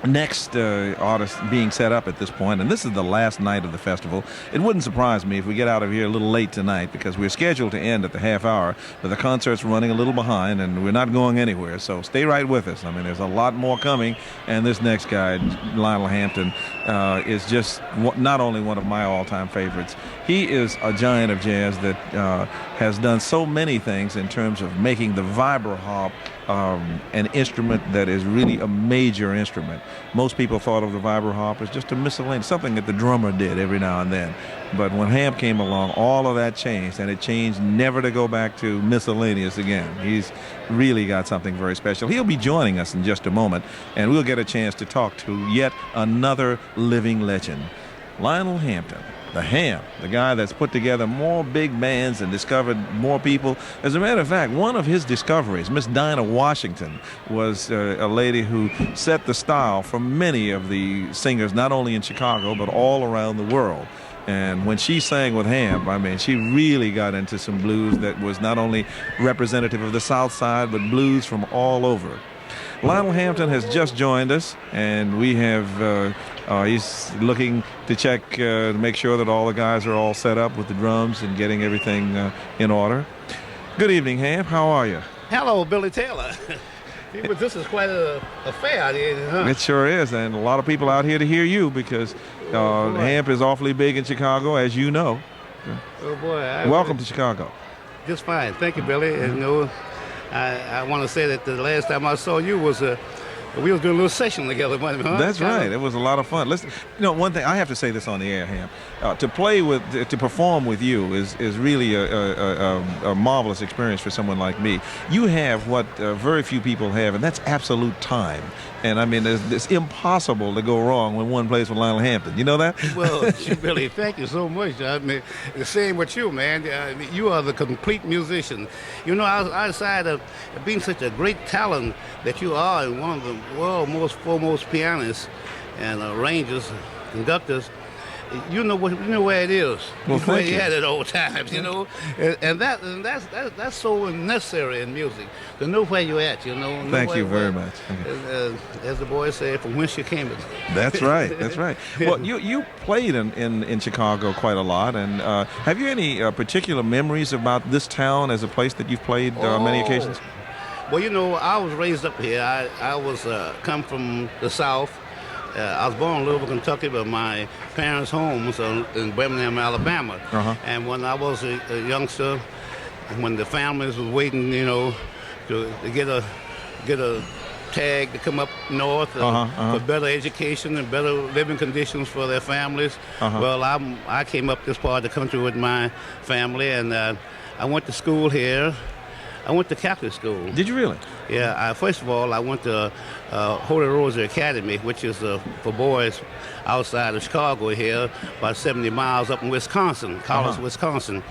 next artist being set up at this point, and this is the last night of the festival. It wouldn't surprise me if we get out of here a little late tonight, because we're scheduled to end at the half hour, but the concert's running a little behind and we're not going anywhere, so stay right with us. I mean, there's a lot more coming, and this next guy, Lionel Hampton, is just not only one of my all-time favorites, he is a giant of jazz that has done so many things in terms of making the vibraphone an instrument that is really a major instrument. Most people thought of the vibraphone as just a miscellaneous, something that the drummer did every now and then. But when Hamp came along, all of that changed, and it changed never to go back to miscellaneous again. He's really got something very special. He'll be joining us in just a moment, and we'll get a chance to talk to yet another living legend, Lionel Hampton. The Ham, the guy that's put together more big bands and discovered more people. As a matter of fact, one of his discoveries, Miss Dinah Washington, was a lady who set the style for many of the singers, not only in Chicago, but all around the world. And when she sang with Ham, I mean, she really got into some blues that was not only representative of the South Side, but blues from all over. Lionel Hampton has just joined us, and we have, he's looking to check to make sure that all the guys are all set up with the drums and getting everything in order. Good evening, Hamp. How are you? Hello, Billy Taylor. But this is quite a affair out here, huh? It sure is, and a lot of people out here to hear you, because Hamp is awfully big in Chicago, as you know. Oh, boy. Welcome to Chicago. Just fine. Thank you, Billy. And, you know, I want to say that the last time I saw you was we was doing a little session together. Huh? That's right. It was a lot of fun. Listen, you know, one thing I have to say this on the air, Ham. To perform with you is really a marvelous experience for someone like me. You have what very few people have, and that's absolute time. And I mean, it's impossible to go wrong when one plays with Lionel Hampton. You know that? Well, Billy, thank you so much. I mean, the same with you, man. You are the complete musician. You know, outside of being such a great talent that you are, and one of the world's most foremost pianists and arrangers, conductors, you know where it is. Well, where thank you. At all times, you know, and that's so necessary in music to know where you're at. You know. Thank you very much. As the boys say, from whence you came. That's right. That's right. Well, you played in Chicago quite a lot, and have you any particular memories about this town as a place that you've played many occasions? Well, you know, I was raised up here. I was come from the South. I was born in Louisville, Kentucky, but my parents' home was in Birmingham, Alabama. Uh-huh. And when I was a youngster, when the families was waiting, you know, to get a tag to come up north for better education and better living conditions for their families, well, I came up this part of the country with my family, and I went to school here. I went to Catholic school. Did you really? Yeah. First of all, I went to Holy Rosary Academy, which is for boys outside of Chicago here, about 70 miles up in Wisconsin, College, Wisconsin.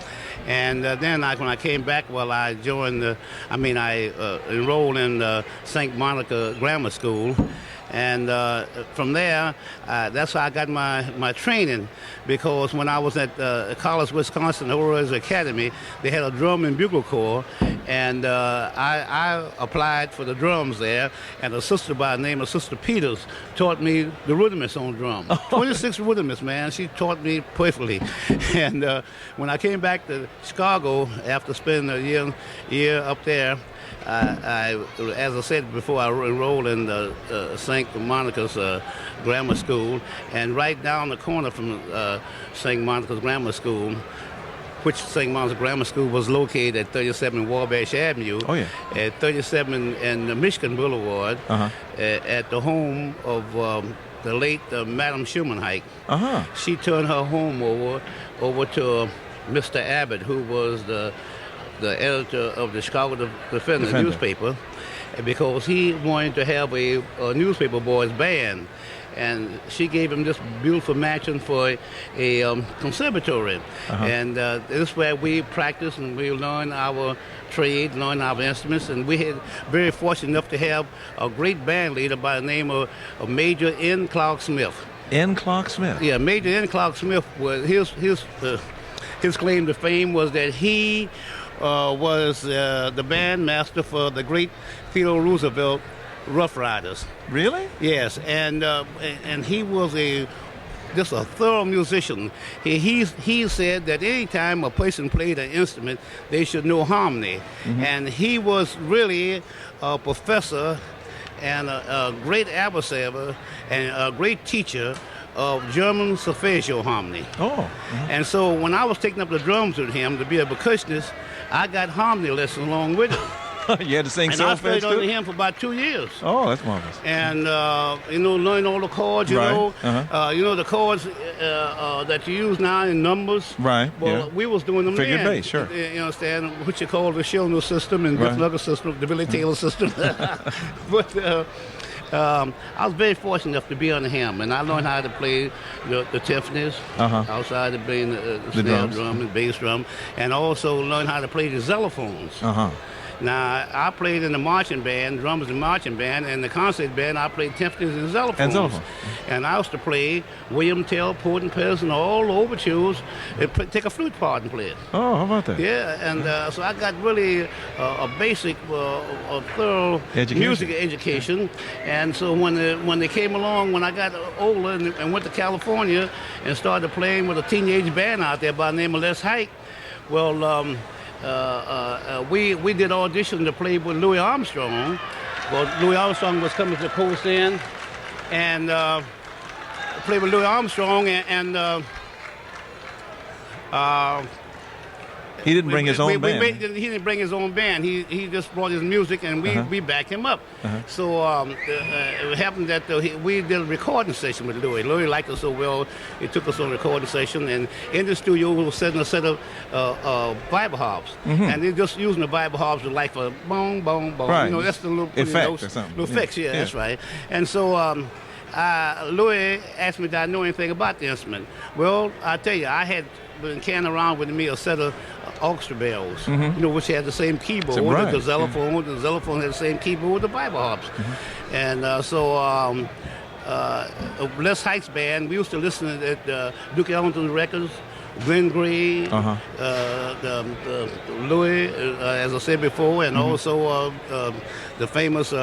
And then when I came back, well, I joined. I enrolled in St. Monica Grammar School. And from there, that's how I got my training, because when I was at College, Wisconsin, Orchestra Academy, they had a drum and bugle corps, and I applied for the drums there, and a sister by the name of Sister Peters taught me the rhythmists on drum. 26 rhythmists, man. She taught me perfectly. And when I came back to Chicago after spending a year up there, as I said before, I enrolled in St. Monica's Grammar School, and right down the corner from St. Monica's Grammar School, which St. Monica's Grammar School was located at 37 Wabash Avenue, at 37 and Michigan Boulevard, at the home of the late Madam Schumann-Hike. She turned her home over to Mr. Abbott, who was the editor of the Chicago Defender newspaper, because he wanted to have a newspaper boys band, and she gave him this beautiful mansion for a conservatory. And this is where we practiced and we learned our trade, learned our instruments, and we had very fortunate enough to have a great band leader by the name of Major N. Clark Smith. N. Clark Smith? Yeah, Major N. Clark Smith was his claim to fame was that he was the bandmaster for the great Theodore Roosevelt Rough Riders. Really? Yes, and he was just a thorough musician. He said that any time a person played an instrument, they should know harmony. And he was really a professor and a great adversary and a great teacher of German solfeggio harmony. Oh. And so when I was taking up the drums with him to be a percussionist, I got harmony lessons along with him. You had to sing And I solfege played under too? him for about 2 years. Oh, that's marvelous. And, learn all the chords, you Right. know. Uh-huh. The chords that you use now in numbers. Right, Well, yeah. we was doing them Figured then. bass, sure. You understand, what you call the Schillner system and Right. different other systems, the Billy Taylor system. But I was very fortunate enough to be under him, and I learned how to play the Tiffany's, outside of playing the snare drums. drum and bass drum, and also learned how to play the xylophones. Uh-huh. Now, I played in the marching band, drums and marching band, and the concert band, I played timpanis and xylophones. And I used to play William Tell, Port and Peters, and all the overtures, and take a flute part and play it. Oh, how about that? Yeah, and so I got really a basic, a thorough music education. And so when they came along, when I got older and went to California and started playing with a teenage band out there by the name of Les Hike, well, we did audition to play with Louis Armstrong. Well, Louis Armstrong was coming to the coast end, and played with Louis Armstrong, and he didn't bring his own band. He didn't bring his own band. He just brought his music, and we backed him up. So it happened that we did a recording session with Louis. Louis liked us so well, he took us on a recording session, and in the studio we were setting a set of Vibraphobs, and they're just using the Vibraphobs like for boom, boom, boom. Right. That's the little effect or something. Little effects, yeah, that's right. And so Louis asked me, did I know anything about the instrument? Well, I tell you, I had been carrying around with me a set of orchestra bells, which had the same keyboard as the xylophone. The xylophone had the same keyboard with the Vibraphobs. And so Les Hike's band, we used to listen to Duke Ellington records, Glenn Gray, the Louis, as I said before, and also the famous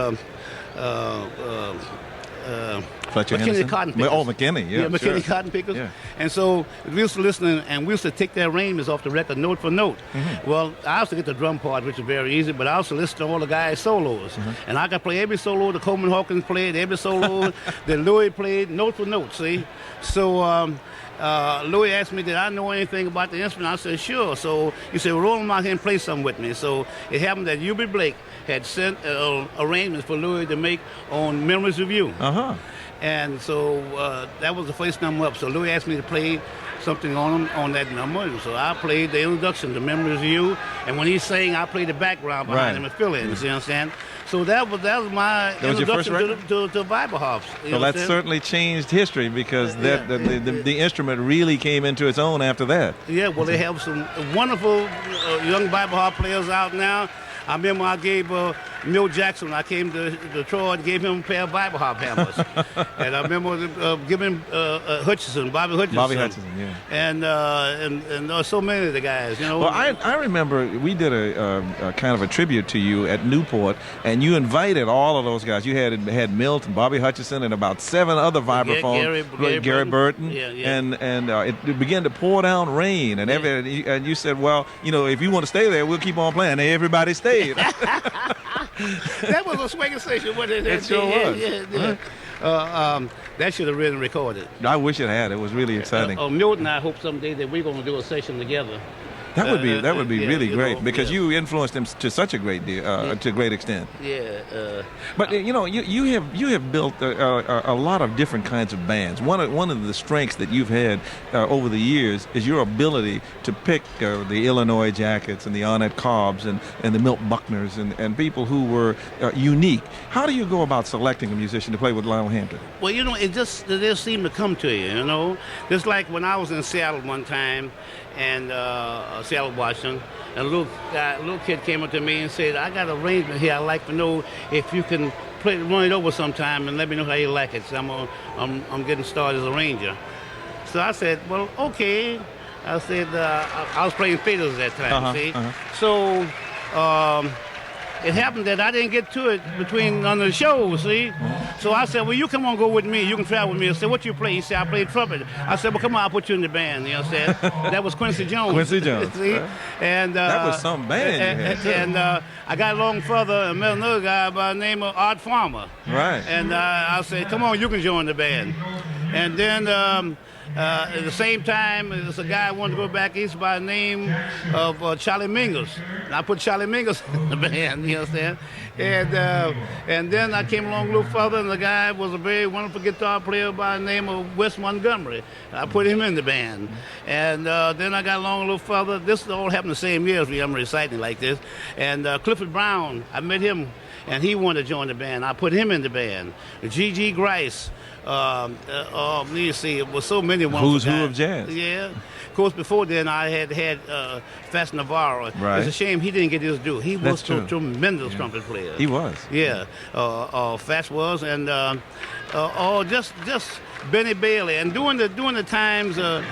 Fletcher McKinney Henderson? Cotton Pickers. Oh, McKinney, yeah. McKinney sure. Cotton Pickers. Yeah. And so we used to listen, and we used to take their arrangements off the record note for note. Well, I used to get the drum part, which is very easy, but I also listen to all the guys' solos. And I could play every solo that Coleman Hawkins played, every solo that Louis played, note for note, see? So Louis asked me, did I know anything about the instrument? I said, sure. So he said, well, roll them out here and play something with me. So it happened that U.B. Blake had sent arrangements for Louis to make on Memories of You. And so that was the first number up. So Louis asked me to play something on that number. And so I played the introduction to Memories of You. And when he sang, I played the background behind him and fill-ins, you understand? So that was my introduction to Vibraphobs. So that certainly changed history, because the instrument really came into its own after that. Yeah, well, they have some wonderful young Vibraphob players out now. I remember I gave Milt Jackson, when I came to Detroit, and gave him a pair of Vibraphob hammers. And I remember giving Bobby Hutchinson, yeah. And so many of the guys, you know. Well, I remember we did a kind of a tribute to you at Newport, and you invited all of those guys. You had Milt and Bobby Hutchinson and about 7 other vibraphones, Gary Burton, and it began to pour down rain, and and you said, well, if you want to stay there, we'll keep on playing. And everybody stayed. That was a swinging station, wasn't it? It sure was. Yeah. That should have been recorded. I wish it had. It was really exciting. Milt and I hope someday that we're going to do a session together. That would be really great, because you influenced him to such a great to a great extent. Yeah. But you have built a lot of different kinds of bands. One of the strengths that you've had over the years is your ability to pick the Illinois Jackets and the Arnett Cobbs and the Milt Buckners and people who were unique. How do you go about selecting a musician to play with Lionel Hampton? Well, it just seemed to come to you, Just like when I was in Seattle one time, and Seattle, Washington, and a little kid came up to me and said, I got an arrangement here. I'd like to know if you can run it over sometime and let me know how you like it. So I'm getting started as a arranger. So I said, well, okay. I said, I was playing fiddles at that time, see? So it happened that I didn't get to it between on the show, see? So I said, well, you come on, go with me. You can travel with me. I said, what you play? He said, I play trumpet. I said, well, come on, I'll put you in the band. You understand? That was Quincy Jones. Quincy Jones. See? Right. And that was some band you had. And I got along further and met another guy by the name of Art Farmer. Right. And I said, come on, you can join the band. And then at the same time, there's a guy who wanted to go back east by the name of Charlie Mingus. And I put Charlie Mingus in the band, you understand? And then I came along a little further, and the guy was a very wonderful guitar player by the name of Wes Montgomery. I put him in the band. And then I got along a little further. This all happened the same year as I'm reciting like this. And Clifford Brown, I met him, and he wanted to join the band. I put him in the band. G.G. Grice. Let me see, it was so many wonderful Who's guys. Who of jazz. Yeah. Of course, before then, I had Fats Navarro. Right. It's a shame he didn't get his due. He was That's a tremendous trumpet player. He was. Yeah. Fats was, and just Benny Bailey. And during the times of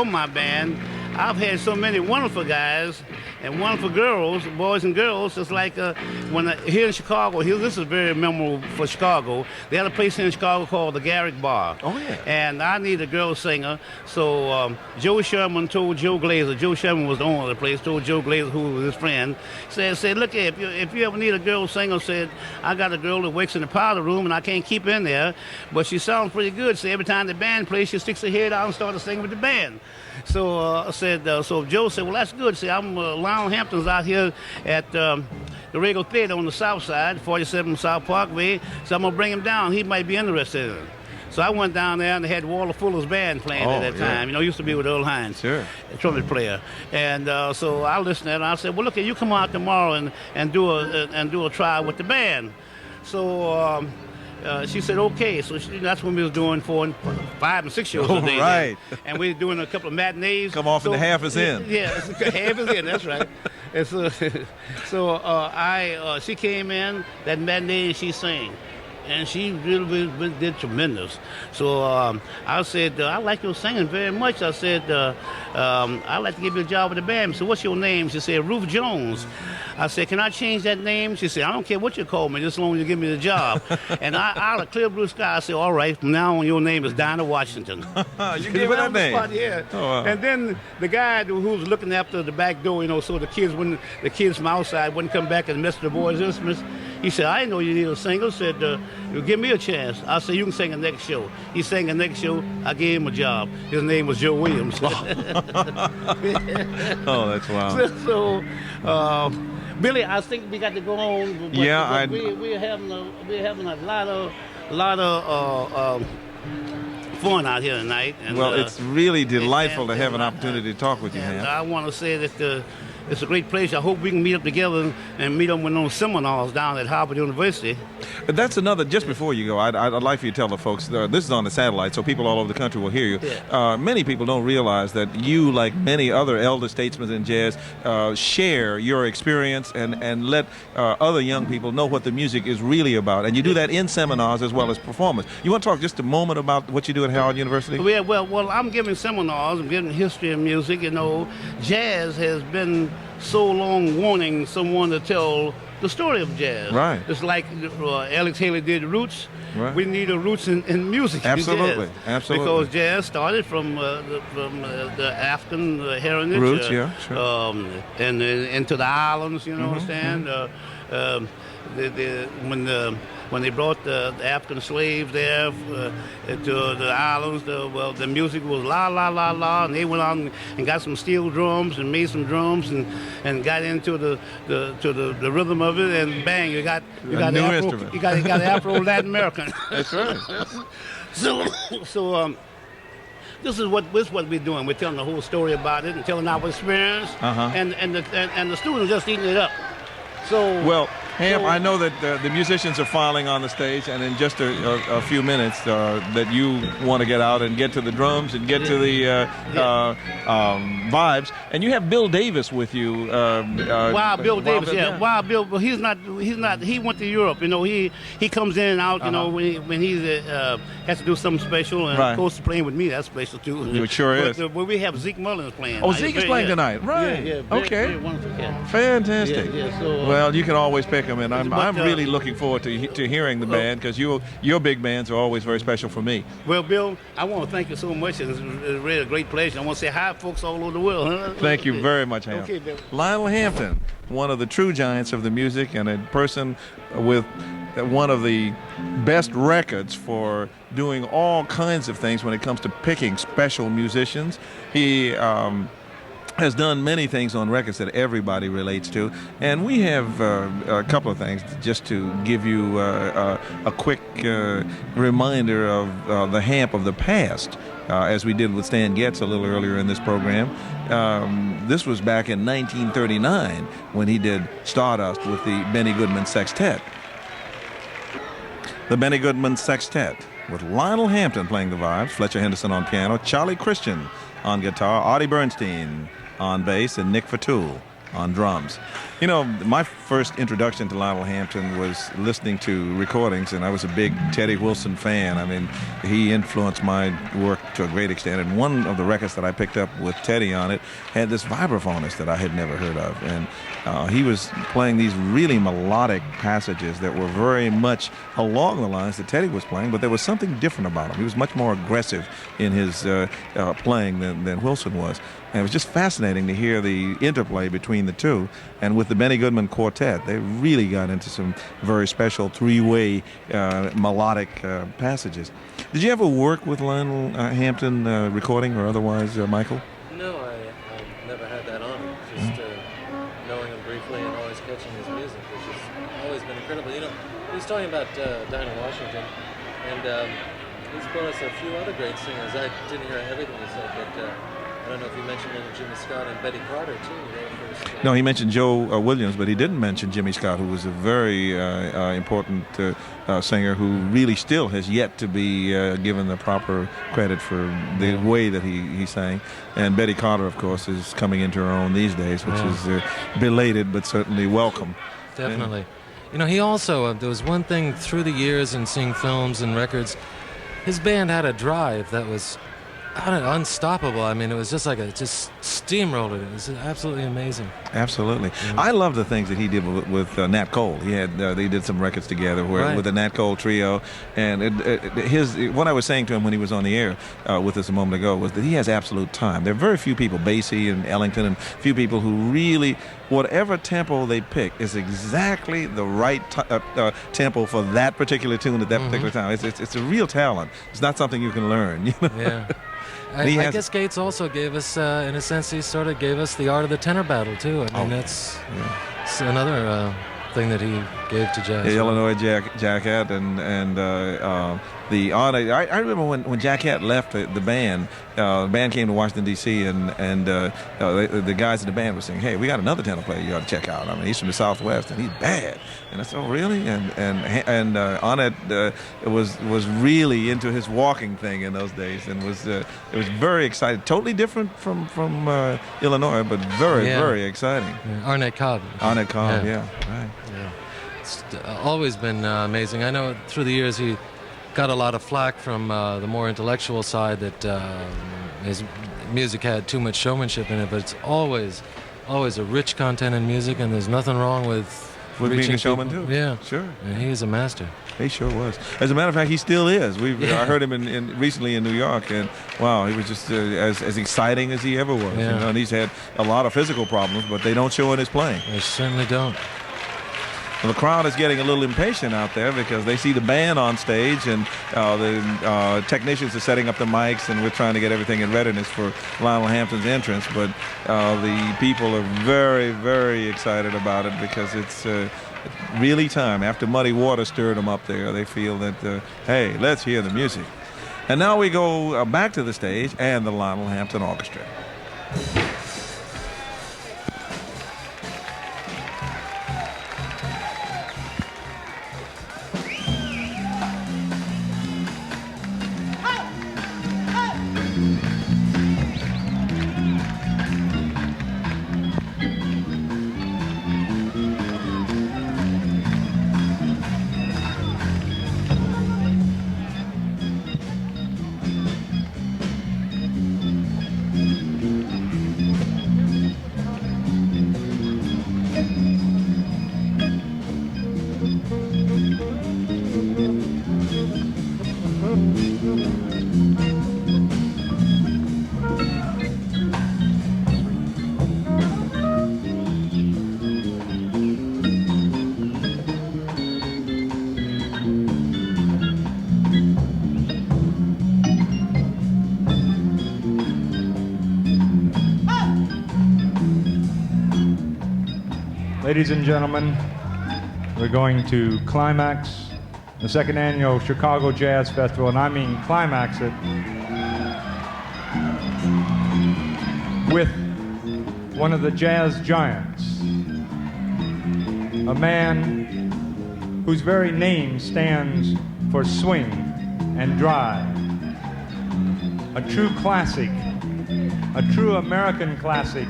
my band, I've had so many wonderful guys and wonderful girls, boys and girls. It's like here in Chicago, this is very memorable for Chicago. They had a place in Chicago called the Garrick Bar. Oh, yeah. And I needed a girl singer. So Joe Sherman told Joe Glazer. Joe Sherman was the owner of the place. Told Joe Glazer, who was his friend, said, look, if you ever need a girl singer, said, I got a girl that works in the powder room and I can't keep her in there, but she sounds pretty good. So every time the band plays, she sticks her head out and starts singing with the band. So so Joe said, well, that's good. See, I'm Lionel Hampton's out here at the Regal Theater on the south side, 47 South Parkway. So I'm going to bring him down. He might be interested in it. So I went down there and they had Walter Fuller's band playing at that time. You know, he used to be with Earl Hines, sure, a trumpet player. And so I listened to it and I said, well, look, you come out tomorrow and do a trial with the band. So she said, okay. So that's when we was doing 4 and 5 and 6 shows a day. Right. And we were doing a couple of matinees. Come off and the half is in. Yeah, half is in, that's right. And so, she came in, that matinee, and she sang. And she really did tremendous. So I said, I like your singing very much. I said, I'd like to give you a job with the band. So what's your name? She said, Ruth Jones. I said, can I change that name? She said, I don't care what you call me, just as long as you give me the job. And out of clear blue sky, I said, all right, from now on your name is Dinah Washington. You gave her that name? Spot, yeah. Oh, wow. And then the guy who was looking after the back door, so the kids from outside wouldn't come back and mess with the boys' instruments. He said, I didn't know you needed a singer. Said, you give me a chance. I said, you can sing the next show. He sang the next show. I gave him a job. His name was Joe Williams. Oh, that's wild. So Billy, I think we got to go on. But, yeah, we're having a lot of fun out here tonight. And, well, it's really delightful to have an opportunity to talk with you, man. I want to say that it's a great pleasure. I hope we can meet up together and meet up with those seminars down at Harvard University. That's another, just before you go, I'd like for you to tell the folks, this is on the satellite, so people all over the country will hear you. Yeah. Many people don't realize that you, like many other elder statesmen in jazz, share your experience and let other young people know what the music is really about. And you do that in seminars as well as performance. You want to talk just a moment about what you do at Howard University? Yeah, well, I'm giving seminars. I'm giving history of music. Jazz has been so long wanting someone to tell the story of jazz. Right. It's like Alex Haley did Roots. Right. We need a roots in music. Absolutely, jazz. absolutely. Because jazz started from the African heritage. Roots, yeah, sure. And into the islands, understand? When they brought the African slaves there to the islands, the music was la la la la, and they went on and got some steel drums and made some drums and got into the rhythm of it, and bang, you got new Afro, instrument. you got Afro Latin American. That's right. So this is what we're doing. We're telling the whole story about it and telling our experience, and the students just eating it up. So well, Hamp, I know that the musicians are filing on the stage, and in just a few minutes that you want to get out and get to the drums and get to the vibes. And you have Bill Davis with you. Wild Bill Davis, yeah. Wild Bill, but he's not. He went to Europe. You know, he comes in and out. You know, when he has to do something special, and of course playing with me, that's special too. It sure is. But we have Zeke Mullins playing. Oh, Zeke is playing tonight, right? Yeah, okay. Very wonderful cat. Fantastic. Yeah, so, well, you can always pick them, and I'm really looking forward to hearing the band, because your big bands are always very special for me. Well, Bill, I want to thank you so much. It's really a great pleasure. I want to say hi, folks all over the world. Huh? Thank you very much, Hamp. Okay, Bill. Lionel Hampton, one of the true giants of the music, and a person with one of the best records for doing all kinds of things when it comes to picking special musicians. He has done many things on records that everybody relates to, and we have a couple of things just to give you a quick reminder of the Hamp of the past, as we did with Stan Getz a little earlier in this program. This was back in 1939 when he did Stardust with the Benny Goodman Sextet. The Benny Goodman Sextet with Lionel Hampton playing the vibes, Fletcher Henderson on piano, Charlie Christian on guitar, Artie Bernstein on bass, and Nick Fatul on drums. You know, my first introduction to Lionel Hampton was listening to recordings, and I was a big Teddy Wilson fan. I mean, he influenced my work to a great extent, and one of the records that I picked up with Teddy on it had this vibraphonist that I had never heard of, and he was playing these really melodic passages that were very much along the lines that Teddy was playing, but there was something different about him. He was much more aggressive in his playing than Wilson was. And it was just fascinating to hear the interplay between the two. And with the Benny Goodman Quartet, they really got into some very special three-way melodic passages. Did you ever work with Lionel Hampton recording or otherwise, Michael? No, I never had that honor. Just knowing him briefly and always catching his music, which has always been incredible. You know, he was talking about Dinah Washington, and he's brought us a few other great singers. I didn't hear everything he said, but I don't know if he mentioned Jimmy Scott and Betty Carter, too. No, he mentioned Joe Williams, but he didn't mention Jimmy Scott, who was a very important singer who really still has yet to be given the proper credit for the way that he sang. And Betty Carter, of course, is coming into her own these days, which is belated but certainly welcome. Definitely. You know, he also, there was one thing through the years and seeing films and records, his band had a drive that was unstoppable. I mean, it was just like just steamrolled. It was absolutely amazing. Absolutely. I love the things that he did with Nat Cole. He had they did some records together with the Nat Cole trio, and what I was saying to him when he was on the air with us a moment ago was that he has absolute time. There are very few people, Basie and Ellington, and few people who really, whatever tempo they pick is exactly the right tempo for that particular tune at that particular time. It's a real talent. It's not something you can learn. You know? Yeah. I guess Gates also gave us, in a sense, he sort of gave us the art of the tenor battle, too. I mean, that's another thing that he gave to jazz. The Illinois Jacket and the art. I remember when Jacket left the band. The band came to Washington D.C. and the guys in the band were saying, "Hey, we got another tenor player you ought to check out. I mean, he's from the Southwest and he's bad." And I said, "Oh, really?" And Arnett was really into his walking thing in those days, and it was very exciting. Totally different from Illinois, but very exciting. Yeah. Arnett Cobb. Arnett Cobb, yeah, right. Yeah. It's always been amazing. I know through the years he got a lot of flack from the more intellectual side that his music had too much showmanship in it, but it's always a rich content in music, and there's nothing wrong with being a showman too. Yeah, sure. And he is a master. He sure was. As a matter of fact, he still is. I heard him recently in New York, and wow, he was just as exciting as he ever was. Yeah. You know, and he's had a lot of physical problems, but they don't show in his playing. They certainly don't. Well, the crowd is getting a little impatient out there because they see the band on stage, and the technicians are setting up the mics, and we're trying to get everything in readiness for Lionel Hampton's entrance. But the people are very, very excited about it because it's really time. After Muddy Water stirred them up there, they feel that, hey, let's hear the music. And now we go back to the stage and the Lionel Hampton Orchestra. Ladies and gentlemen, we're going to climax the second annual Chicago Jazz Festival, and I mean climax it with one of the jazz giants, a man whose very name stands for swing and drive, a true classic, a true American classic.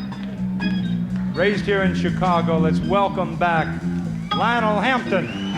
Raised here in Chicago, let's welcome back Lionel Hampton.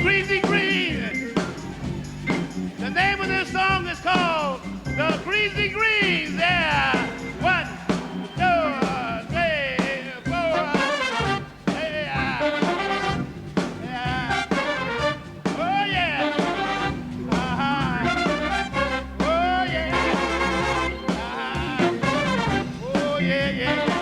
Greasy Green. The name of this song is called The Greasy Greens. Yeah. 1, 2, 3, 4. Yeah. Yeah. Oh yeah. Oh yeah. Oh yeah, yeah.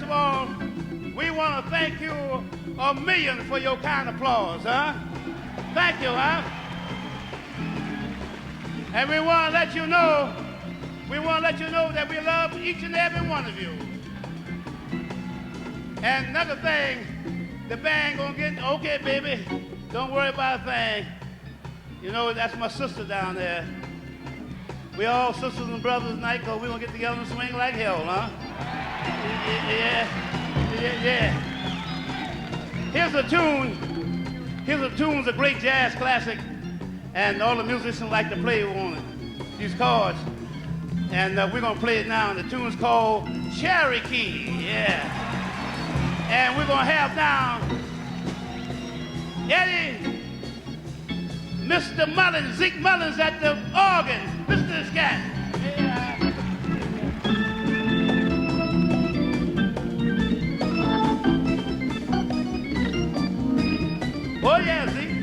of all, we want to thank you a million for your kind applause, huh? Thank you, huh? And we want to let you know that we love each and every one of you. And another thing, the band gonna get, okay, baby, don't worry about a thing. You know, that's my sister down there. We all sisters and brothers tonight, because we're gonna get together and swing like hell, huh? Yeah. Here's a tune, it's a great jazz classic, and all the musicians like to play on it, these chords. And we're gonna play it now, and the tune's called Cherokee, yeah. And we're gonna have now Eddie, Mr. Mullins, Zeke Mullins at the organ, Mr. Scat. Yeah. Oh yeah, Zeke.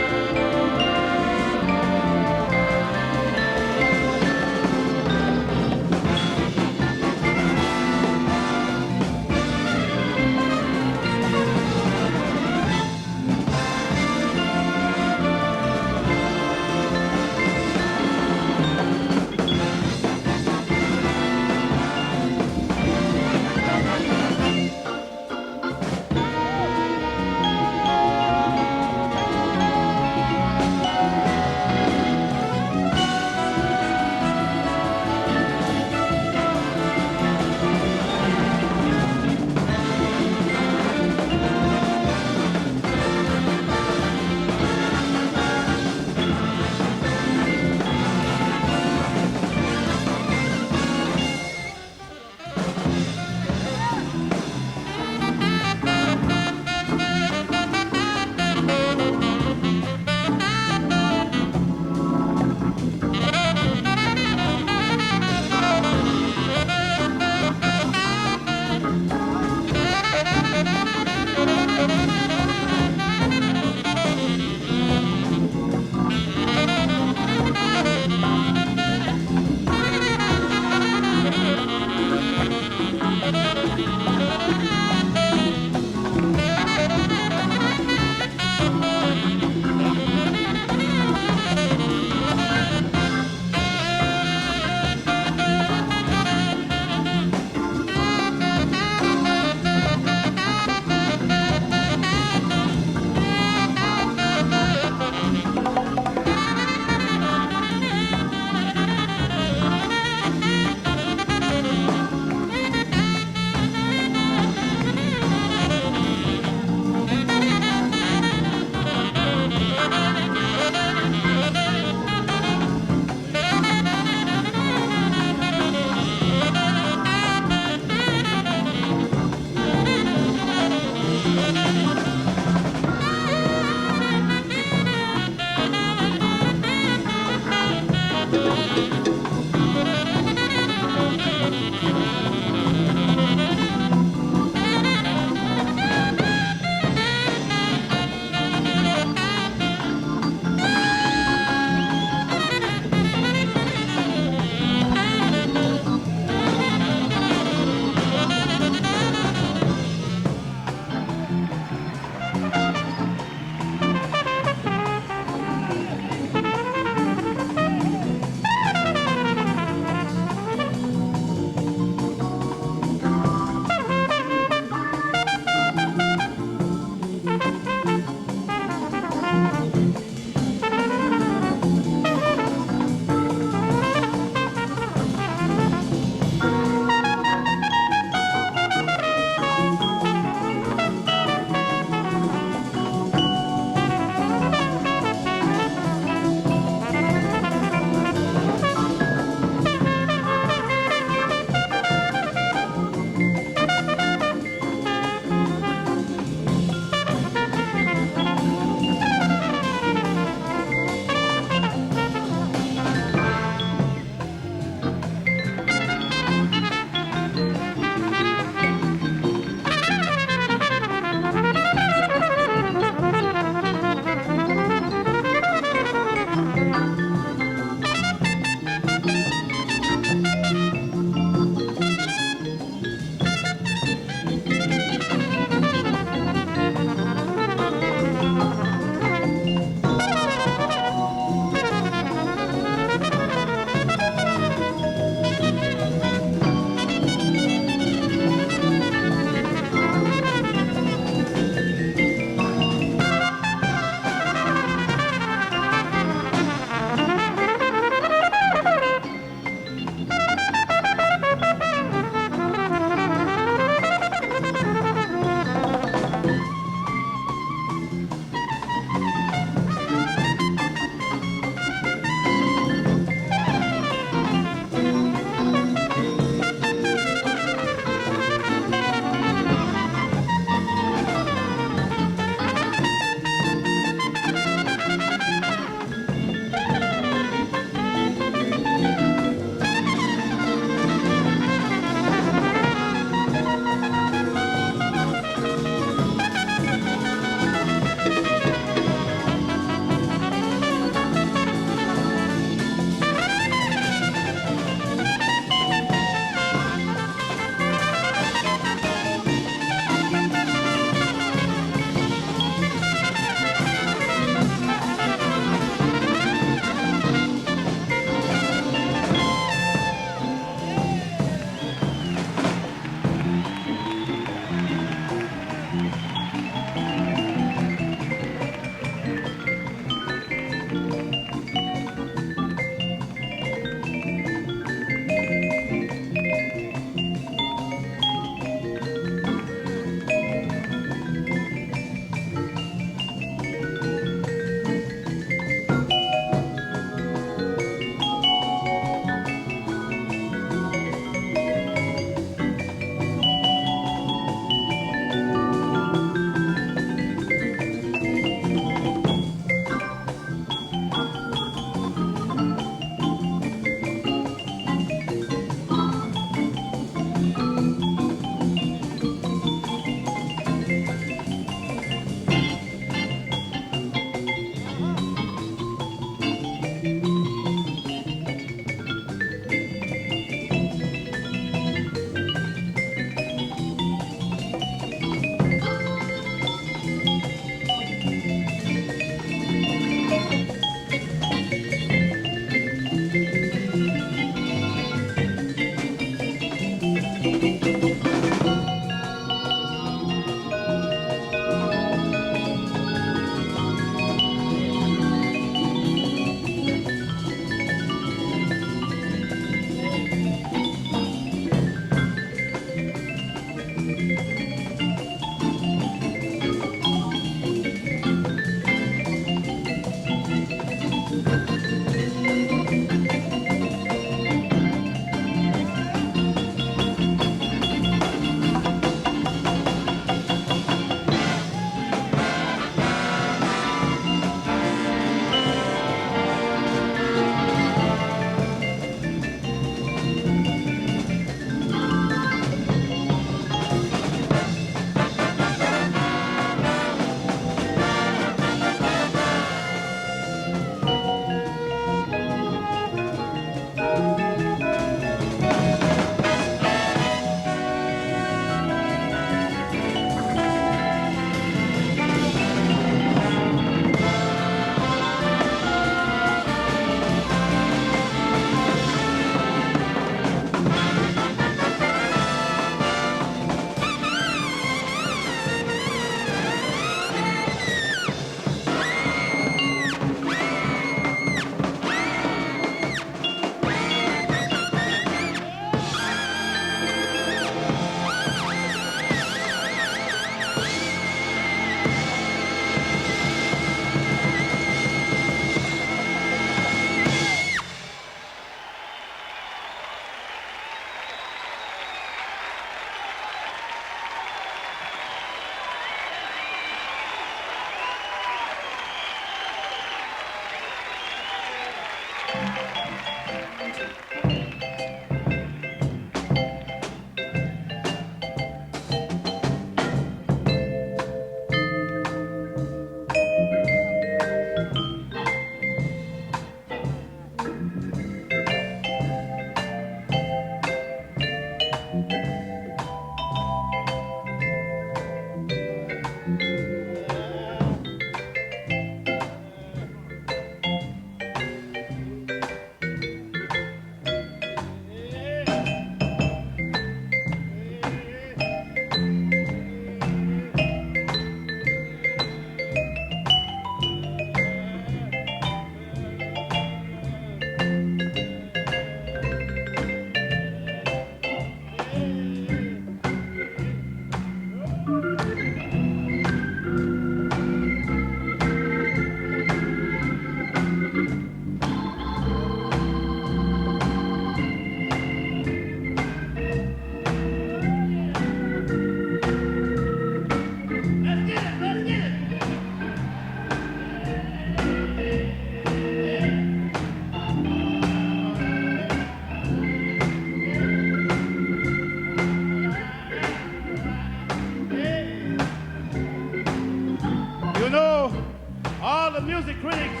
the music critics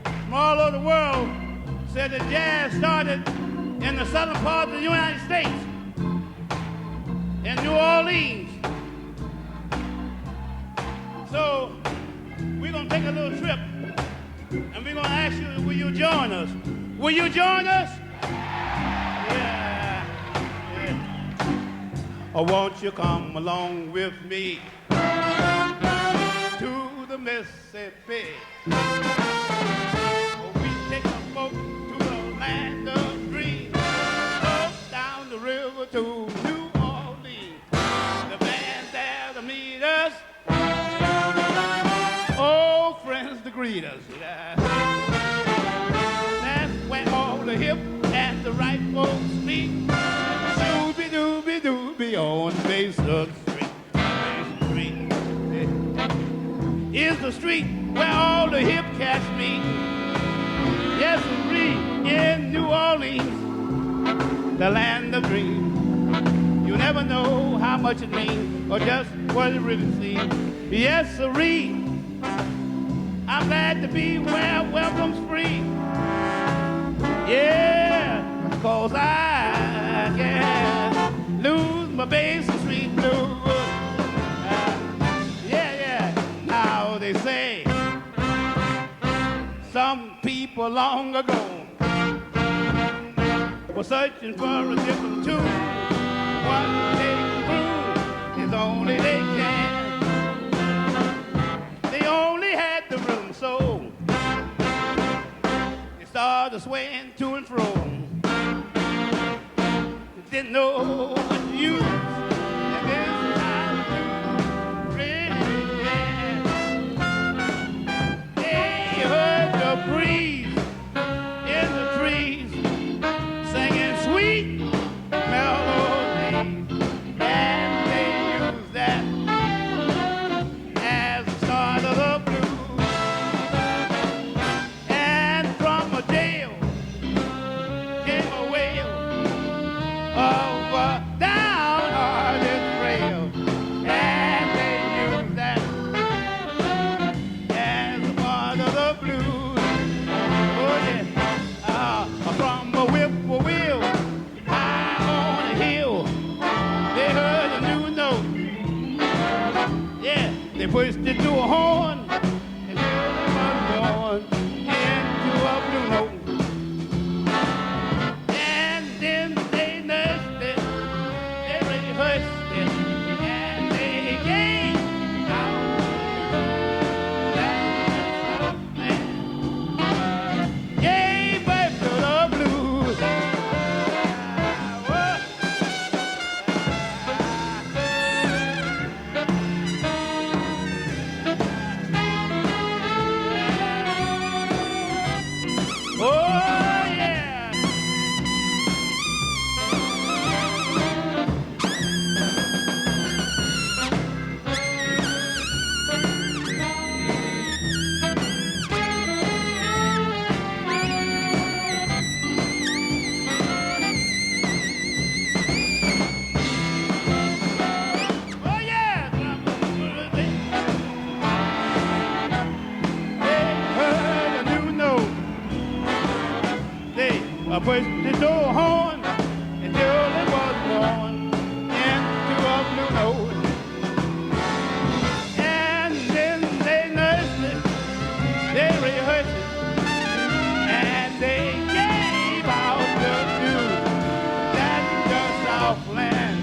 from all over the world said that jazz started in the southern part of the United States, in New Orleans. So we're going to take a little trip, and we're going to ask you, will you join us? Will you join us? Yeah. Or won't you come along with me to the Mississippi? We take a boat to the land of dreams, up down the river to New Orleans. The band there to meet us, old friends to greet us. Yeah. That's where all the hip and the right folks meet. Doobie doobie doobie on Mason Street. Mason Street is the street where all the hip cats meet. Yes, in New Orleans, the land of dreams. You never know how much it means or just what it really seems. Yes, sirree, I'm glad to be where welcome's free. Yeah, 'cause I can't lose my Basin Street blues. Yeah, now they say some people long ago were searching for a different tune. One they can prove is only they can. They only had the room, so they started swaying to and fro. They didn't know what to use, and this time to really, they heard the breeze in the trees singing sweet melodies, and they used that as the start of the blues. And from a jail came a wail of a downhearted trail, and they used that as a part of the blues. Oh yeah, from a whippoorwill high on a hill, they heard a new note. Yeah, they pushed it to a horn, and there they was born into a blue note. And then they nursed it, they rehearsed it, and they came out that man gave birth to the blues. Oh yeah. Oh yeah. They heard a new note. They pushed the door horn until it was born into a blue note. And then they nursed it, they rehearsed it, and they gave out the news that the Southland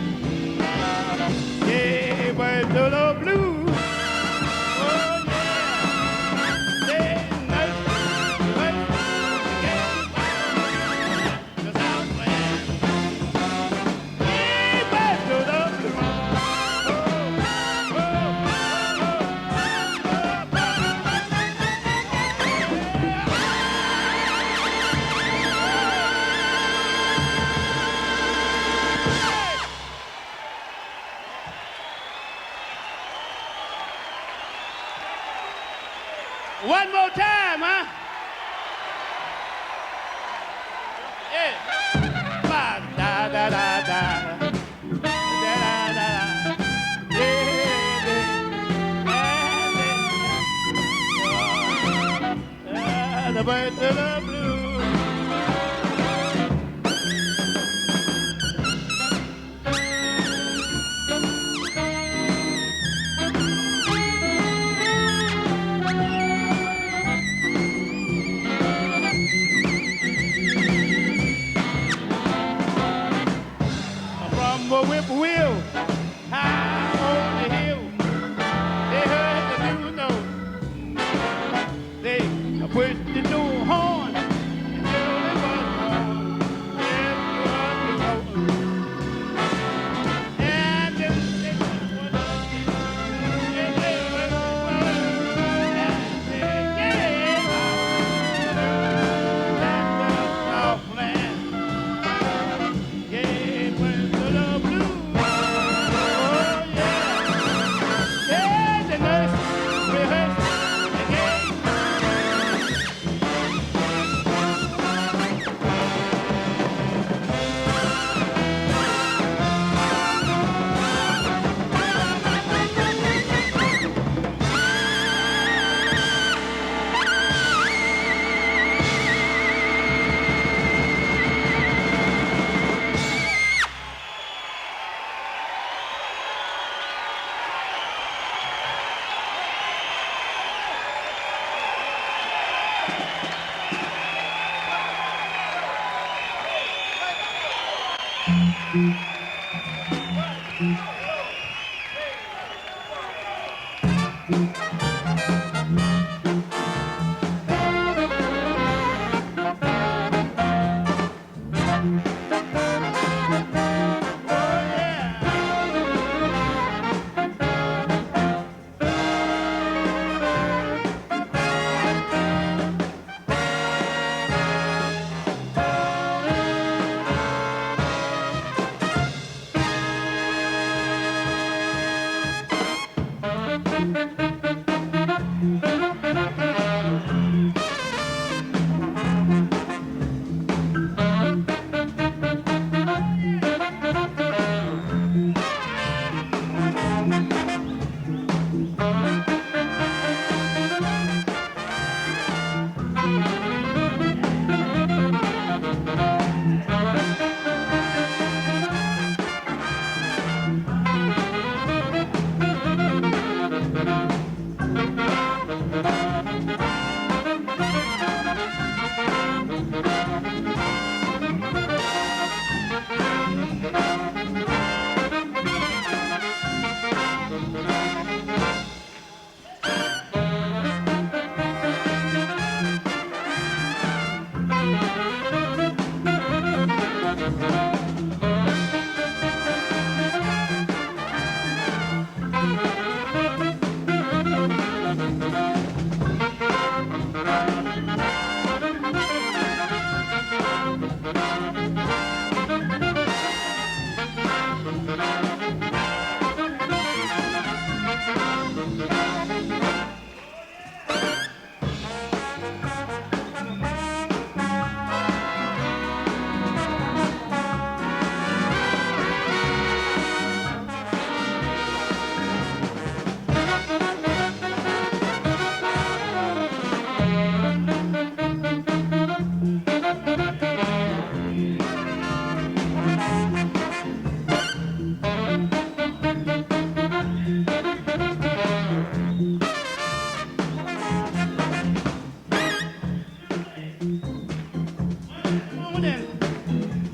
gave birth to the blues. Oh yeah, they nursed it, rehearsed it, gave out the Southland gave birth to the blues. One more time, huh? Yeah. Ba, da, da, da, da. Da, da, da. Yeah, yeah, yeah, yeah. the birds of the blue. From a whippoorwill high on the hill, they heard the new note. They pushed the new horn, and till it was gone, yes, it was the and then they was and they was that's the Southland. Yeah, it went to the blue. Oh, yeah. Yeah, the nurse rehearsed again.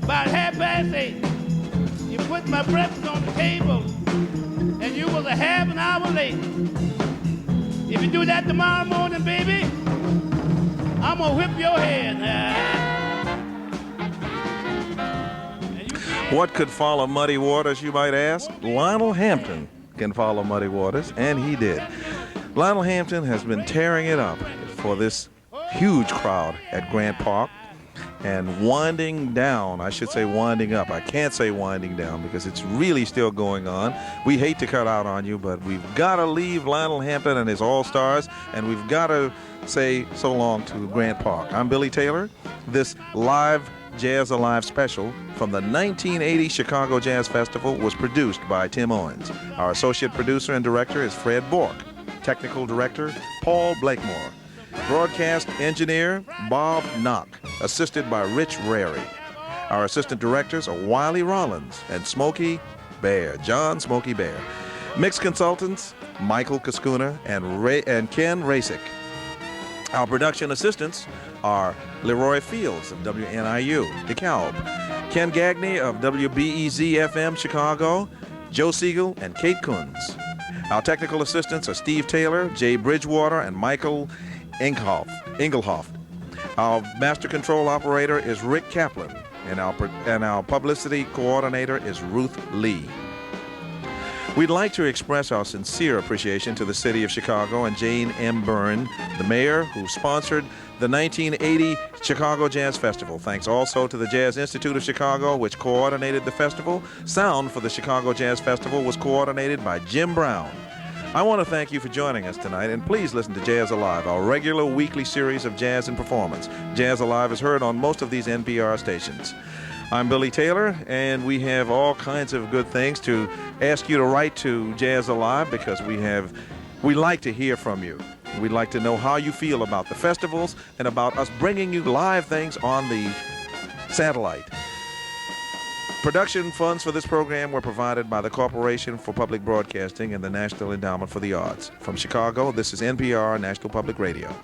About 8:30, you put my breakfast on the table, and you was a half an hour late. If you do that tomorrow morning, baby, I'm gonna whip your head. What could follow Muddy Waters, you might ask? Lionel Hampton can follow Muddy Waters, and he did. Lionel Hampton has been tearing it up for this huge crowd at Grant Park and winding down, I should say winding up. I can't say winding down because it's really still going on. We hate to cut out on you, but we've got to leave Lionel Hampton and his All-Stars, and we've got to say so long to Grant Park. I'm Billy Taylor. This live Jazz Alive special from the 1980 Chicago Jazz Festival was produced by Tim Owens. Our associate producer and director is Fred Bork. Technical director, Paul Blakemore. Broadcast engineer, Bob Knock, assisted by Rich Rary. Our assistant directors are Wiley Rollins and Smokey Bear, John Smokey Bear. Mix consultants, Michael Cuscuna and Ken Rasick. Our production assistants are Leroy Fields of WNIU, DeKalb, Ken Gagney of WBEZ FM Chicago, Joe Siegel, and Kate Kunz. Our technical assistants are Steve Taylor, Jay Bridgewater, and Michael Engelhoff. Our master control operator is Rick Kaplan, and our publicity coordinator is Ruth Lee. We'd like to express our sincere appreciation to the City of Chicago and Jane M. Byrne, the mayor, who sponsored the 1980 Chicago Jazz Festival. Thanks also to the Jazz Institute of Chicago, which coordinated the festival. Sound for the Chicago Jazz Festival was coordinated by Jim Brown. I want to thank you for joining us tonight, and please listen to Jazz Alive, our regular weekly series of jazz and performance. Jazz Alive is heard on most of these NPR stations. I'm Billy Taylor, and we have all kinds of good things to ask you to write to Jazz Alive, because we like to hear from you. We'd like to know how you feel about the festivals and about us bringing you live things on the satellite. Production funds for this program were provided by the Corporation for Public Broadcasting and the National Endowment for the Arts. From Chicago, this is NPR, National Public Radio.